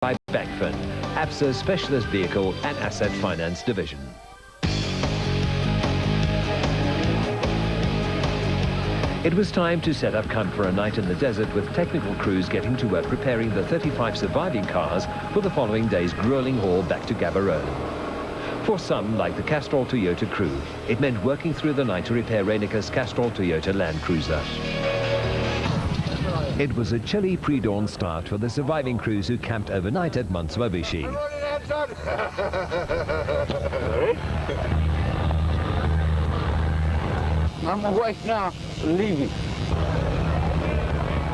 by Bankfin, ABSA's specialist vehicle and asset finance division. It was time to set up camp for a night in the desert, with technical crews getting to work preparing the 35 surviving cars for the following day's grueling haul back to Gaborone. For some, like the Castrol Toyota crew, it meant working through the night to repair Reineker's Castrol Toyota Land Cruiser. It was a chilly pre-dawn start for the surviving crews who camped overnight at Monswabishi. I'm awake now, leaving.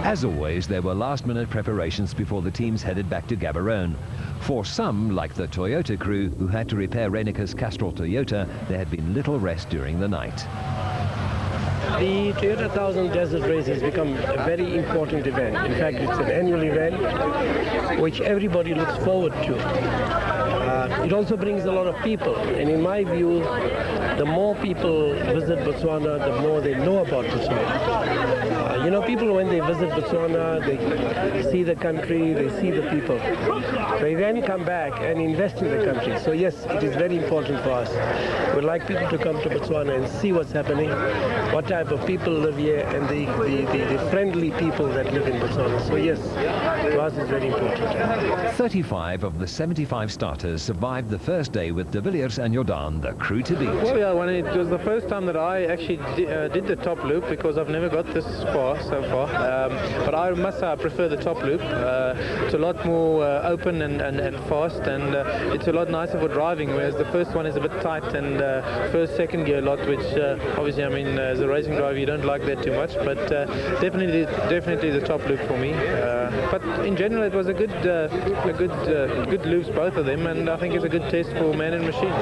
As always, there were last-minute preparations before the teams headed back to Gaborone. For some, like the Toyota crew, who had to repair Reineker's Castrol Toyota, there had been little rest during the night. The Toyota 1000 Desert Race has become a very important event. In fact, it's an annual event which everybody looks forward to. It also brings a lot of people, and in my view, the more people visit Botswana, the more they know about Botswana. You know, people, when they visit Botswana, they see the country, they see the people. They then come back and invest in the country. So yes, it is very important for us. We'd like people to come to Botswana and see what's happening, what type of people live here, and the friendly people that live in Botswana. So yes, to us it's very important. 35 of the 75 starters survived the first day, with De Villiers and Jordan the crew to beat. Well, yeah, when it was the first time that I actually did the top loop, because I've never got this far so far. But I must say I prefer the top loop. It's a lot more open and fast, and it's a lot nicer for driving, whereas the first one is a bit tight and first, second gear a lot, which obviously, I mean, as a racing driver, you don't like that too much, but definitely the top loop for me. But in general, it was a good loops, both of them, and I think it's a good test for man and machine.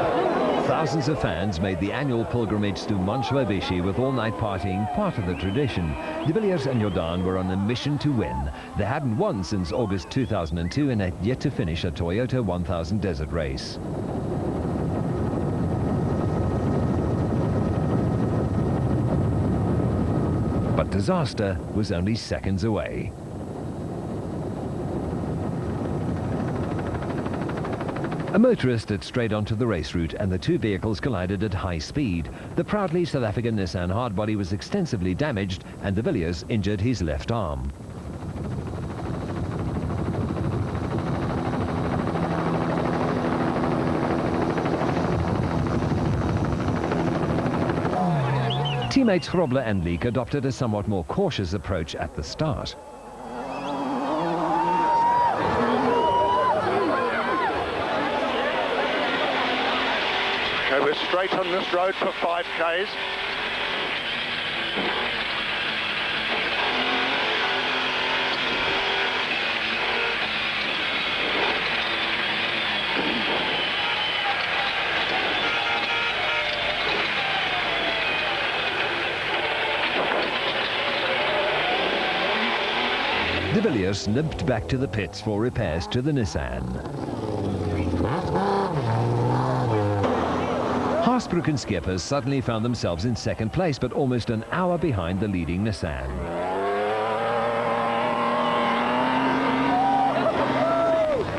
Thousands of fans made the annual pilgrimage to Monswabishi, with all-night partying part of the tradition. De Villiers and Jordan were on a mission to win. They hadn't won since August 2002 and had yet to finish a Toyota 1000 Desert Race. But disaster was only seconds away. A motorist had strayed onto the race route, and the two vehicles collided at high speed. The proudly South African Nissan hardbody was extensively damaged, and De Villiers injured his left arm. Teammates Grobler and Leek adopted a somewhat more cautious approach at the start. Okay, we're straight on this road for 5Ks. De Villiers limped back to the pits for repairs to the Nissan. Haasbroek and Skippers suddenly found themselves in second place, but almost an hour behind the leading Nissan.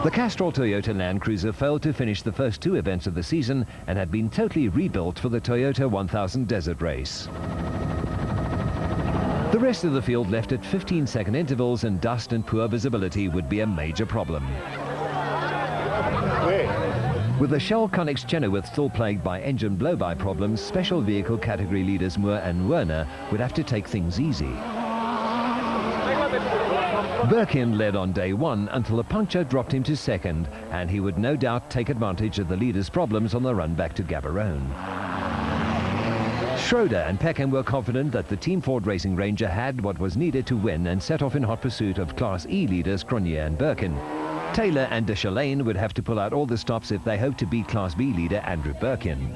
The Castrol Toyota Land Cruiser failed to finish the first two events of the season and had been totally rebuilt for the Toyota 1000 Desert Race. The rest of the field left at 15-second intervals, and dust and poor visibility would be a major problem. With the Shell Connex Chenoweth still plagued by engine blow-by problems, special vehicle category leaders Moore and Werner would have to take things easy. Birkin led on day one until a puncture dropped him to second, and he would no doubt take advantage of the leader's problems on the run back to Gaborone. Schroeder and Peckham were confident that the Team Ford Racing Ranger had what was needed to win, and set off in hot pursuit of Class E leaders Cronje and Birkin. Taylor and de Chalane would have to pull out all the stops if they hoped to beat Class B leader Andrew Birkin.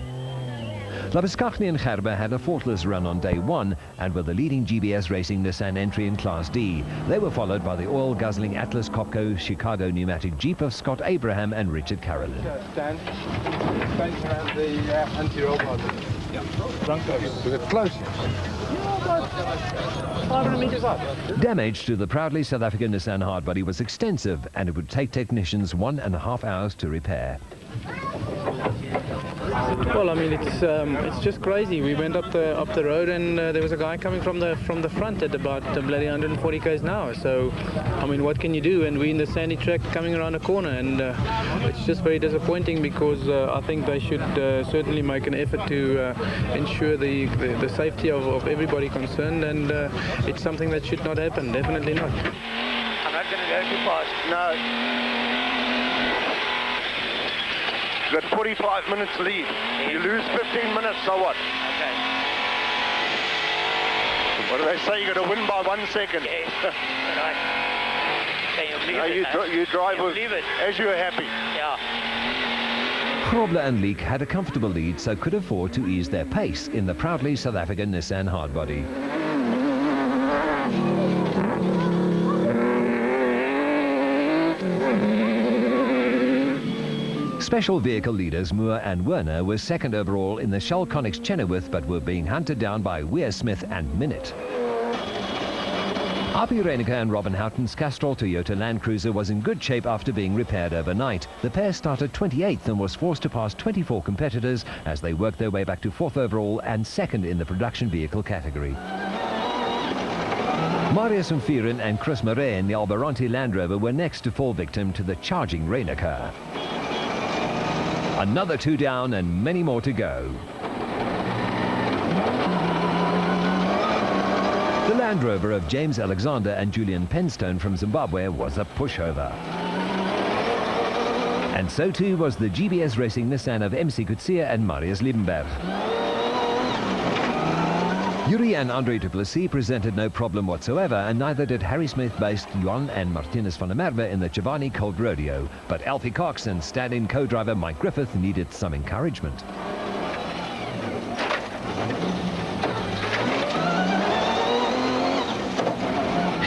Labuschagne and Gerber had a faultless run on day one and were the leading GBS Racing Nissan entry in Class D. They were followed by the oil-guzzling Atlas Copco Chicago pneumatic Jeep of Scott Abraham and Richard Carolyn. Stand around the anti-roll button. Yeah. Drunk over. Close. 500 meters up. Damage to the proudly South African Nissan hardbody was extensive, and it would take technicians 1.5 hours to repair. Well, I mean, it's just crazy. We went up the road, and there was a guy coming from the front at about bloody 140 km an hour. So, I mean, what can you do? And we're in the sandy track coming around a corner, and it's just very disappointing because I think they should certainly make an effort to ensure the safety of everybody concerned, and it's something that should not happen. Definitely not. I'm not going to go too fast. No. You've got 45 minutes lead. You lose 15 minutes, so what? Okay. What do they say? You've got to win by 1 second. Yes. Right. Can you believe No, it? you drive Can you with, believe it? as you're happy. Yeah. Grobler and Leek had a comfortable lead, so could afford to ease their pace in the proudly South African Nissan hardbody. Special vehicle leaders Moore and Werner were second overall in the Shell Connex Chenoweth, but were being hunted down by Weir Smith and Minute. Api Reiniger and Robin Houghton's Castrol Toyota Land Cruiser was in good shape after being repaired overnight. The pair started 28th and was forced to pass 24 competitors as they worked their way back to 4th overall and second in the production vehicle category. Marius Mfirin and Chris Murray in the Albaranti Land Rover were next to fall victim to the charging Reiniger. Another 2 down and many more to go. The Land Rover of James Alexander and Julian Penstone from Zimbabwe was a pushover. And so too was the GBS Racing Nissan of MC Coetzee and Marius Liebenberg. Yuri and Andre Duplessis presented no problem whatsoever, and neither did Harry Smith-based Juan and Martinez van der Merwe in the Giovanni Colt Rodeo. But Alfie Cox and stand-in co-driver Mike Griffith needed some encouragement.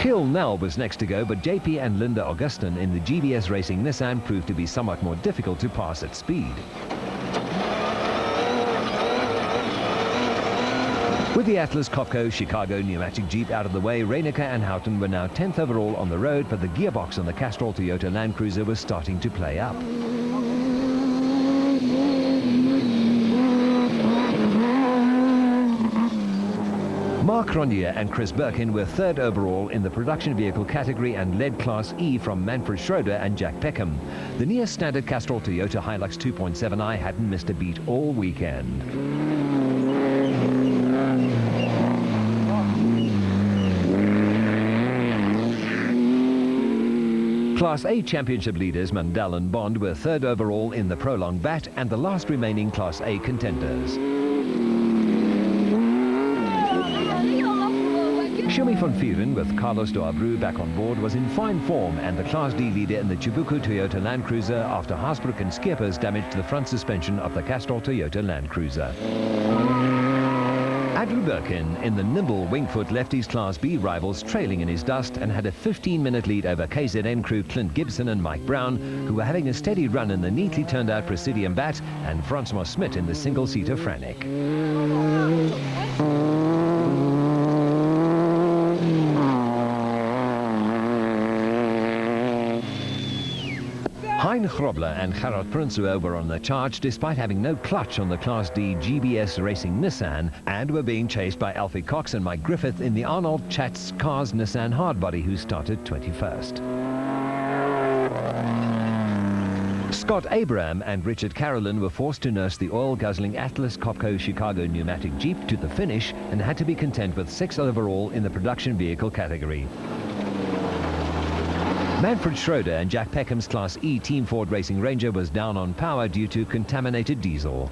Gil Nel was next to go, but JP and Linda Augustin in the GBS Racing Nissan proved to be somewhat more difficult to pass at speed. With the Atlas Copco Chicago pneumatic Jeep out of the way, Reiniger and Houghton were now 10th overall on the road, but the gearbox on the Castrol Toyota Land Cruiser was starting to play up. Mark Cronje and Chris Birkin were 3rd overall in the production vehicle category and led Class E from Manfred Schroeder and Jack Peckham. The near-standard Castrol Toyota Hilux 2.7i hadn't missed a beat all weekend. Class A championship leaders Mandel and Bond were 3rd overall in the Prolong Bat and the last remaining Class A contenders. Shumi van Vieren with Carlos Doabru back on board was in fine form and the Class D leader in the Chibuku Toyota Land Cruiser after Haasbroek and Skeppers damaged the front suspension of the Castrol Toyota Land Cruiser. Andrew Birkin in the nimble Wingfoot left his Class B rivals trailing in his dust and had a 15-minute lead over KZN crew Clint Gibson and Mike Brown, who were having a steady run in the neatly turned out Presidium Bat, and Francois Smit in the single-seater Frantic. Hein Grobler and Gerard Prinsloo were on the charge despite having no clutch on the Class D GBS Racing Nissan and were being chased by Alfie Cox and Mike Griffith in the Arnold Chatz Cars Nissan hardbody, who started 21st. Scott Abraham and Richard Carolyn were forced to nurse the oil-guzzling Atlas Copco Chicago pneumatic Jeep to the finish and had to be content with 6th overall in the production vehicle category. Manfred Schroeder and Jack Peckham's Class E Team Ford Racing Ranger was down on power due to contaminated diesel.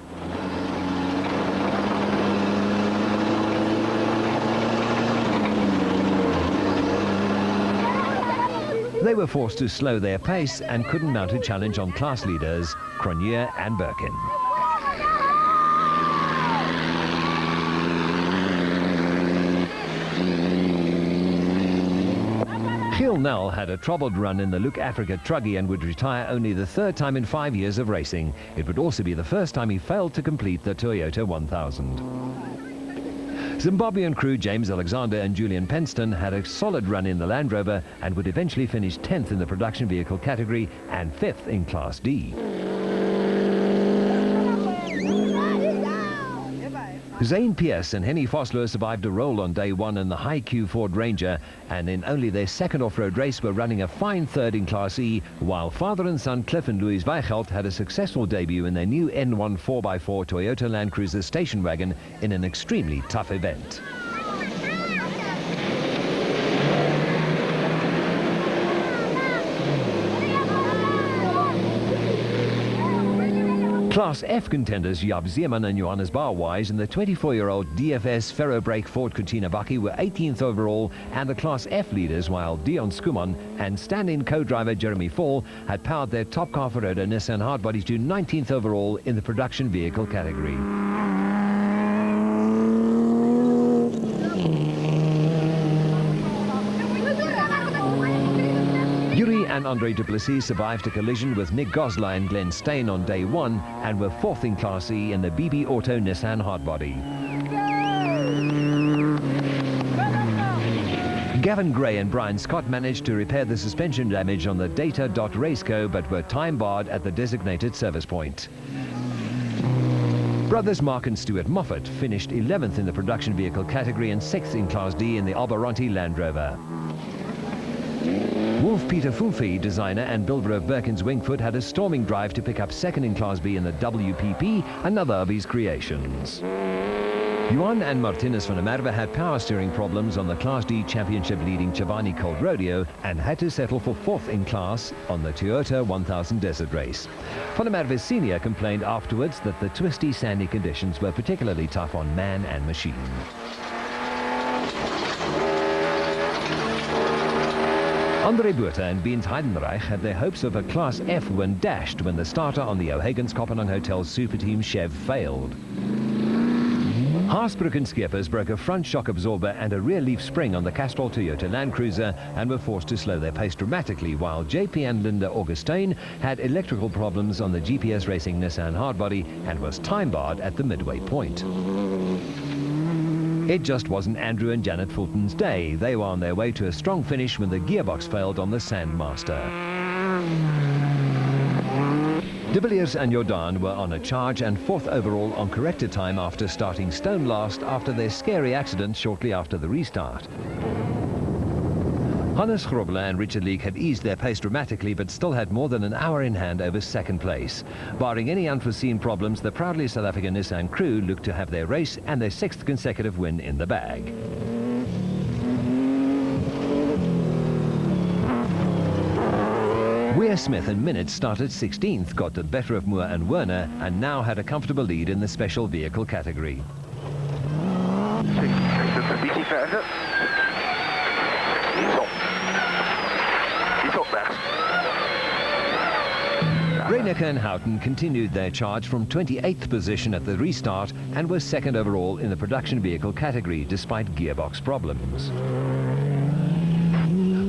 They were forced to slow their pace and couldn't mount a challenge on class leaders Cronje and Birkin. Gil Nel had a troubled run in the Look Africa Truggy and would retire only the 3rd time in 5 years of racing. It would also be the first time he failed to complete the Toyota 1000. Zimbabwean crew James Alexander and Julian Penston had a solid run in the Land Rover and would eventually finish 10th in the production vehicle category and 5th in Class D. Zane Pierce and Henny Vosloo survived a roll on day one in the high-Q Ford Ranger, and in only their second off-road race were running a fine third in Class E, while father and son Cliff and Louis Weichelt had a successful debut in their new N1 4x4 Toyota Land Cruiser station wagon in an extremely tough event. Class F contenders Jaap Zeeman and Johannes Bauwise and the 24-year-old DFS Ferrobrake Ford Cortina Bakkie were 18th overall and the Class F leaders, while Dion Skuman and stand-in co-driver Jeremy Fall had powered their top car Ferrari Nissan hardbody to 19th overall in the production vehicle category. Yuri and Andre Duplessis survived a collision with Nick Goslar and Glenn Stein on day one and were 4th in Class E in the BB Auto Nissan hardbody. Gavin Gray and Brian Scott managed to repair the suspension damage on the Data.Raceco but were time barred at the designated service point. Brothers Mark and Stuart Moffat finished 11th in the production vehicle category and 6th in Class D in the Albaronte Land Rover. Wolf Peter Fulfi, designer, and builder of Birkins Wingfoot had a storming drive to pick up 2nd in Class B in the WPP, another of his creations. Juan and Martinez van der Merwe had power steering problems on the Class D championship leading Chivani Colt Rodeo and had to settle for 4th in class on the Toyota 1000 Desert Race. Van der Merwe Sr. complained afterwards that the twisty, sandy conditions were particularly tough on man and machine. Andre Buerta and Beans Heidenreich had their hopes of a Class F win dashed when the starter on the O'Hagan's Kopenhagen Hotel Super Team Chev failed. Haasbroek and Schippers broke a front shock absorber and a rear leaf spring on the Castrol Toyota Land Cruiser and were forced to slow their pace dramatically, while JP and Linda Augustine had electrical problems on the GPS Racing Nissan hardbody and was time barred at the midway point. It just wasn't Andrew and Janet Fulton's day. They were on their way to a strong finish when the gearbox failed on the Sandmaster. De Villiers and Jordan were on a charge and 4th overall on corrected time after starting stone last after their scary accident shortly after the restart. Hannes Grobler and Richard Leek had eased their pace dramatically but still had more than an hour in hand over 2nd place. Barring any unforeseen problems, the proudly South African Nissan crew looked to have their race and their 6th consecutive win in the bag. Weir Smith and Minute started 16th, got the better of Moore and Werner, and now had a comfortable lead in the special vehicle category. Reinecke and Houghton continued their charge from 28th position at the restart and were 2nd overall in the production vehicle category despite gearbox problems.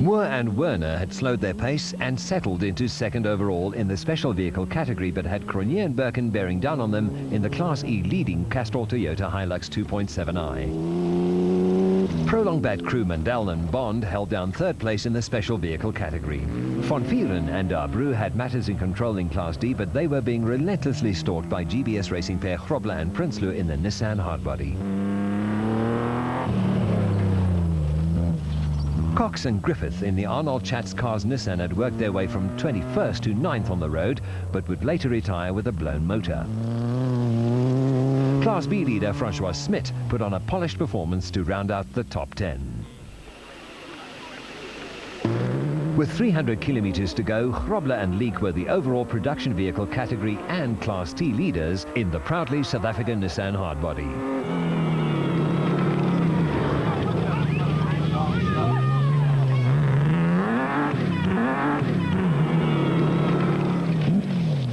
Moore and Werner had slowed their pace and settled into 2nd overall in the special vehicle category but had Cronje and Birkin bearing down on them in the Class E leading Castrol Toyota Hilux 2.7i. Prolong Bad crew Mandel and Bond held down 3rd place in the special vehicle category. Von Vieren and Dabru had matters in control in Class D, but they were being relentlessly stalked by GBS racing pair Grobler and Prinsloo in the Nissan hardbody. Cox and Griffith in the Arnold Schatz Cars Nissan had worked their way from 21st to 9th on the road, but would later retire with a blown motor. Class B leader Francois Smit put on a polished performance to round out the top 10. With 300 kilometers to go, Grobler and Leek were the overall production vehicle category and Class T leaders in the proudly South African Nissan hardbody.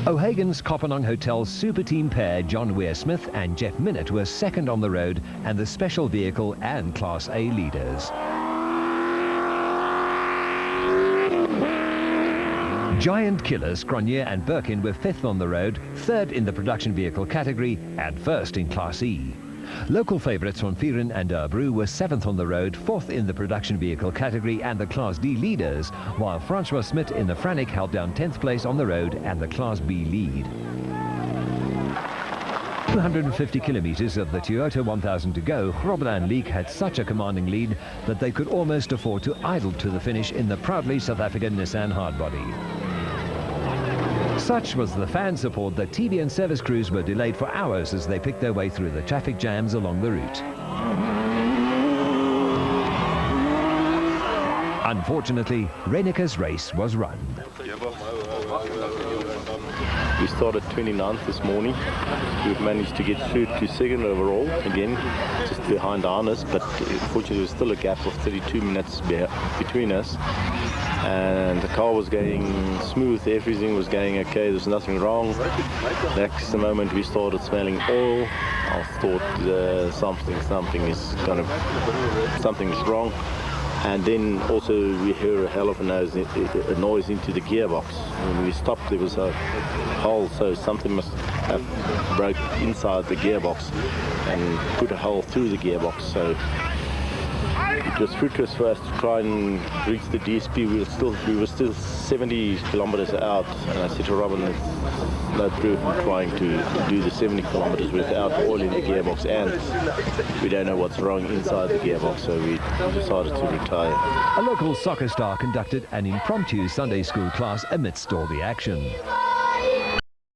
O'Hagan's Kopenhagen Hotel Super Team pair John Weir Smith and Jeff Minute were 2nd on the road and the special vehicle and Class A leaders. Giant killers Cronje and Birkin were 5th on the road, 3rd in the production vehicle category and 1st in Class E. Local favourites from Viren and Abreu were 7th on the road, 4th in the production vehicle category and the Class D leaders, while Francois Smit in the Frannic held down 10th place on the road and the Class B lead. 250 kilometres of the Toyota 1000 to go, Grobler and Leek had such a commanding lead that they could almost afford to idle to the finish in the proudly South African Nissan hardbody. Such was the fan support that TV and service crews were delayed for hours as they picked their way through the traffic jams along the route. Unfortunately, Reineke's race was run. We started 29th this morning. We've managed to get through to second overall, again, just behind Arnes, but unfortunately there was still a gap of 32 minutes between us. And the car was going smooth, everything was going okay, there was nothing wrong. Next moment we started smelling oil. I thought something is wrong. And then also we heard a hell of a noise into the gearbox. When we stopped, there was a hole, so something must have broke inside the gearbox and put a hole through the gearbox. So it was fruitless for us to try and reach the DSP. We were still 70 kilometers out, and I said to Robin, there's no proof of trying to do the 70 kilometers without oil in the gearbox, and we don't know what's wrong inside the gearbox, so we decided to retire. A local soccer star conducted an impromptu Sunday school class amidst all the action.